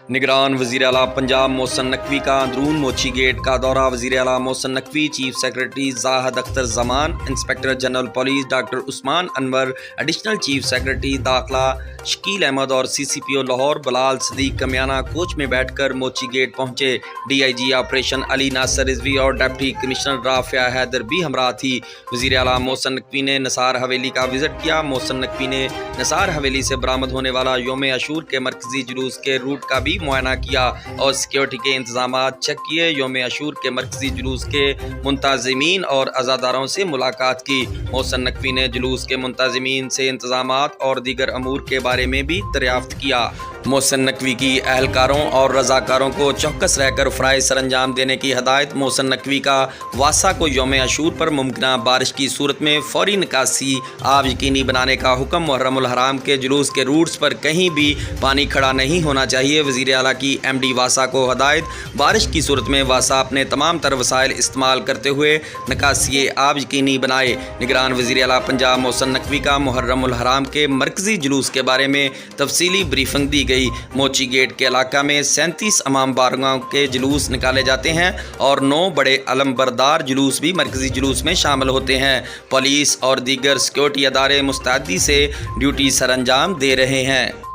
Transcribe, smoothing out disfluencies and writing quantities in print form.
निगरान वज़ीर आला पंजाब मोहसिन नकवी का अंदरून मोची गेट का दौरा। वज़ीर आला Mohsin Naqvi, chief secretary Zahid Akhtar Zaman, inspector general police doctor Usman Anwar, additional chief secretary दाखिला शकील अहमद और CCPO लाहौर बिलाल सदीक कमियाना कोच में बैठकर मोची गेट पहुंचे। DIG ऑपरेशन अली नासिर रिजवी और डिप्टी कमिश्नर राफिया हैदर भी हमरा थी। वज़ीर आला मोहसिन नकवी ने निसार हवेली का विजिट किया। मोहसिन नकवी ने निसार हवेली से बरामद होने वाला योम अशूर के मरकजी जुलूस के रूट का भी मुआयना किया और सिक्योरिटी के इंतजामात चेक किए। योम अशूर के मरकजी जुलूस के मुंतज़िमीन और अज़ादारों से मुलाकात की। मोहसिन नकवी ने जुलूस के मुंतज़िमीन से इंतजामात और दीगर अमूर के बारे में भी दरियाफ्त किया। मोहसिन नकवी की अहलकारों और रज़ाकारों को चौकस रहकर फ़राइज़ सरअंजाम देने की हदायत। मोहसिन नकवी का वासा को योम अशूर पर मुमकिना बारिश की सूरत में फ़ौरी निकासी आब यकीनी बनाने का हुक्म। मुहर्रमुल हराम के जुलूस के रूट्स पर कहीं भी पानी खड़ा नहीं होना चाहिए। वज़ीर आला की MD वासा को हदायत, बारिश की सूरत में वासा अपने तमाम तर वसाइल इस्तेमाल करते हुए निकासी आब यकीनी बनाए। निगरान वज़ीर आला पंजाब मोहसिन नकवी का मुहर्रमुल हराम के मरकज़ी जुलूस के बारे में तफसीली ब्रीफिंग दी गई। मोची गेट के इलाका में 37 अमाम बारगाहों के जुलूस निकाले जाते हैं और 9 बड़े अलमबरदार जुलूस भी मरकजी जुलूस में शामिल होते हैं। पुलिस और दीगर सिक्योरिटी अदारे मुस्तैदी से ड्यूटी सरअंजाम दे रहे हैं।